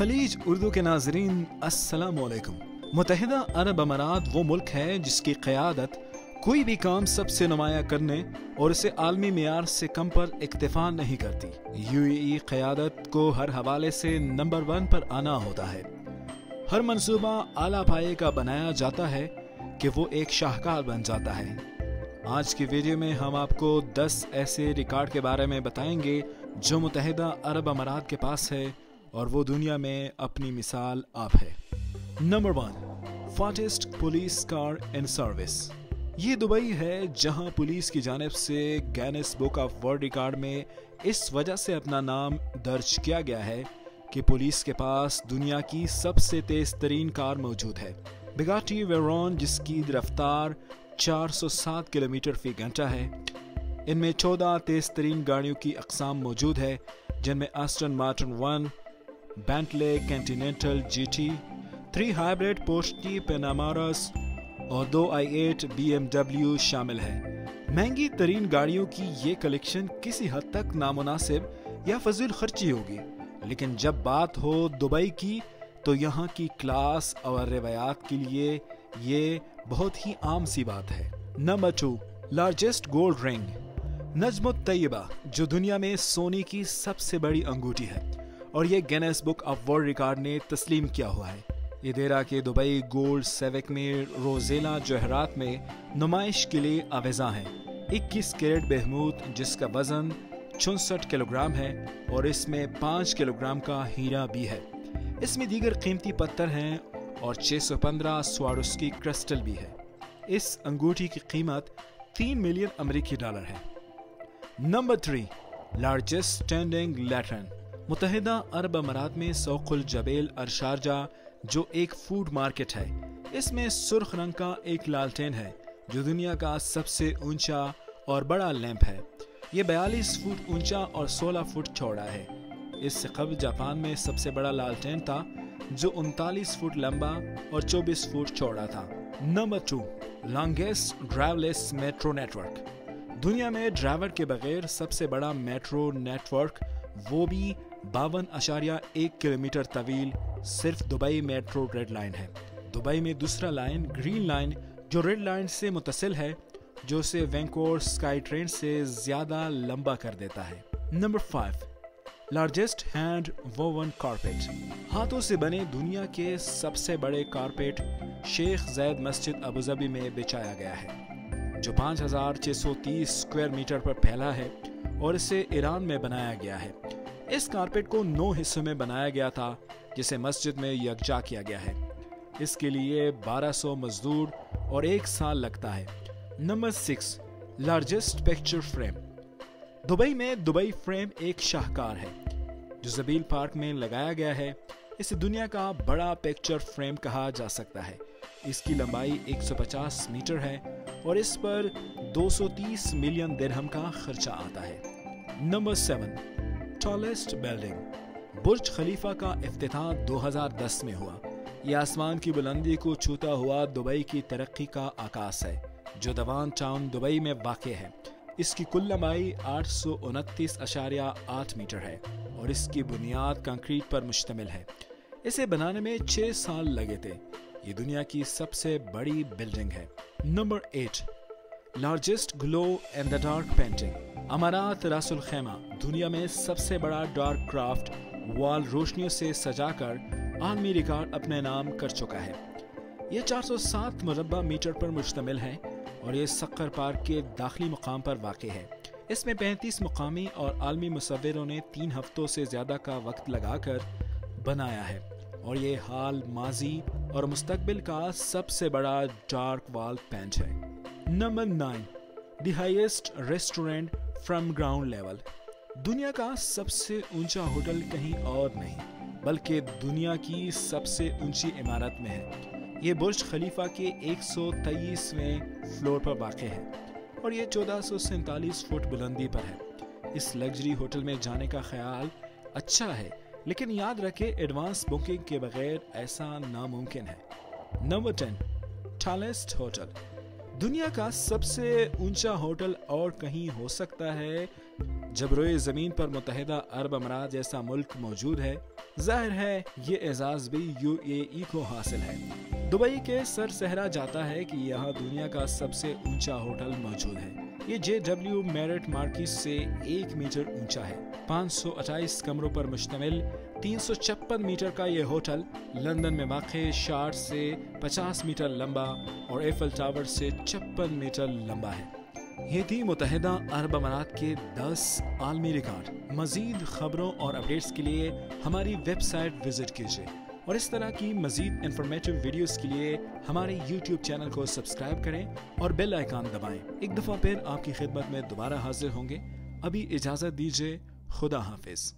खलीज उर्दू के नाजरीन अस्सलामु अलैकुम। मुत्तहिदा अरब अमारात वो मुल्क है जिसकी क़यादत कोई भी काम सबसे नुमाया करने और इसे आलमी मेयार से कम पर इक्तिफा नहीं करती। यूएई क़यादत को हर हवाले से नंबर 1 पर आना होता है। हर मंसूबा आला पाए का बनाया जाता है कि वो एक शाहकार बन जाता है। आज की वीडियो में हम आपको 10 ऐसे रिकॉर्ड के बारे में बताएंगे जो मुत्तहिदा अरब अमारात के पास है और वो दुनिया में अपनी मिसाल आप है। Number 1, fastest police car in service. ये दुबई है जहां पुलिस की जानिब से Guinness book of world record में इस वजह से अपना नाम दर्ज किया गया है कि पुलिस के पास दुनिया की सबसे तेज तरीन कार मौजूद है, बुगाटी वेरॉन, जिसकी रफ्तार 407 किलोमीटर फी घंटा है। इनमें 14 तेज तरीन गाड़ियों की अक़साम मौजूद है, जिनमें Aston Martin 1, Bentley Continental GT, 3 hybrid Porsche Panameras और 2 i8 BMW शामिल है। महंगी तरीन गाड़ियों की ये कलेक्शन किसी हद तक नामुनासिब या फजूल खर्ची होगी, लेकिन जब बात हो दुबई की तो यहाँ की क्लास और रवायात के लिए ये बहुत ही आम सी बात है। Number 2, largest gold ring. Najmat Taiba, जो दुनिया में सोने की सबसे बड़ी अंगूठी है और ये Guinness book of world record ने तस्लीम किया हुआ है। ये देरा के दुबई गोल्ड सेविक में रोजेला जवाहरात में नुमाइश के लिए आवेजा है। 21 कैरेट बहमूद जिसका वजन 64 किलोग्राम है और इसमें 5 किलोग्राम का हीरा भी है। इसमें दीगर कीमती पत्थर हैं और 615 स्वारोस्की क्रिस्टल भी है। इस अंगूठी की कीमत 3 मिलियन अमेरिकी डॉलर है। Number 3, largest standing latrine. मुत्तहिदा अरब अमारात में सौकुल जबेल अरशारजा जो एक फूड मार्केट है, इसमें सुर्ख रंग का एक लालटेन है जो दुनिया का सबसे ऊंचा और बड़ा लैंप है। ये 42 फुट ऊंचा और 16 फुट चौड़ा है। इससे कबल जापान में सबसे बड़ा लालटेन था जो 39 फुट लंबा और 24 फुट चौड़ा था। Number 2, longest driverless metro network. दुनिया में ड्राइवर के बगैर सबसे बड़ा मेट्रो नेटवर्क, वो भी 52.1 किलोमीटर तवील, सिर्फ दुबई मेट्रो रेड लाइन है। दुबई में दूसरा लाइन ग्रीन लाइन जो रेड लाइन से मुत्तसिल है, जो उसे वैंकोवर स्काई ट्रेन से ज्यादा लंबा कर देता है। Number 5, largest hand woven carpet. हाथों से बने दुनिया के सबसे बड़े कारपेट शेख जैद मस्जिद अबूधाबी में बिछाया गया है, जो 5630 स्क्वायर मीटर पर फैला है और इसे ईरान में बनाया गया है। इस कारपेट को 9 हिस्सों में बनाया गया था, जिसे मस्जिद में यकजा किया गया है। इसके लिए 1200 मजदूर और 1 साल लगता है। Number 6, largest picture frame. Dubai में दुबई फ्रेम एक शाहकार है जो ज़बील पार्क में लगाया गया है। इसे दुनिया का बड़ा पिक्चर फ्रेम कहा जा सकता है। इसकी लंबाई 150 मीटर है और इस पर 230 मिलियन दिरहम का खर्चा आता है। Number 7, tallest building. Burj Khalifa का इफ्तिताह 2010 में हुआ। यह आसमान की बुलंदी को छूता हुआ दुबई की तरक्की का आकाश है, जो दवान टाउन दुबई में वाक़ है। इसकी कुल लंबाई 829.8 मीटर है और इसकी बुनियाद कंक्रीट पर मुश्तमिल है। इसे बनाने में 6 साल लगे थे। ये दुनिया की सबसे बड़ी बिल्डिंग है। Number 8, largest glow in the dark painting. अमारात रासुल खैमा दुनिया में सबसे बड़ा डार्क क्राफ्ट वॉल रोशनियों से सजाकर आलमी रिकॉर्ड अपने नाम कर चुका है। यह 407 मुरब्बा मीटर पर मुश्तमिल है और ये सक्कर पार्क के दाखिली मुकाम पर वाक़ है। इसमें 35 मुकामी और आलमी मुसव्विरों ने 3 हफ्तों से ज़्यादा का वक्त लगाकर बनाया है और ये हाल, माजी और मुस्तकबिल का सबसे बड़ा डार्क वॉल पेंट है। Number 9, the highest restaurant from ground level. दुनिया का सबसे ऊंचा होटल कहीं और नहीं बल्कि दुनिया की सबसे ऊंची इमारत में है। ये बुर्ज खलीफा के 123वें फ्लोर पर वाक़ है और ये 1447 फुट बुलंदी पर है। इस लग्जरी होटल में जाने का ख्याल अच्छा है, लेकिन याद रखें एडवांस बुकिंग के बगैर ऐसा नामुमकिन है। Number 10, tallest hotel. دنیا کا سب سے اونچا ہوٹل اور کہیں ہو سکتا ہے؟ جب روئے زمین پر متحدہ عرب امارات جیسا ملک موجود ہے، ظاہر ہے یہ اعزاز بھی UAE کو حاصل ہے۔ دبئی کے سر صحرا جاتا ہے کہ یہاں دنیا کا سب سے اونچا ہوٹل موجود ہے۔ یہ JW میرٹ مارکیز سے 1 میٹر اونچا ہے۔ 528 کمروں پر مشتمل 356 میٹر کا یہ ہوٹل لندن میں واقع شارٹ سے 50 میٹر لمبا اور ایفل ٹاور سے 56 میٹر لمبا ہے۔ یہ تھی متحدہ عرب امارات کے 10 عالمی ریکارڈ۔ مزید خبروں اور اپڈیٹس کے لیے ہماری ویب سائٹ وزٹ کیجیے، اور اس طرح کی مزید انفارمیٹیو ویڈیوز کے لیے ہمارے YouTube چینل کو سبسکرائب کریں اور بیل آئیکن دبائیں۔ ایک دفعہ پھر آپ کی خدمت میں دوبارہ حاضر ہوں گے۔ ابھی اجازت دیجیے، خدا حافظ۔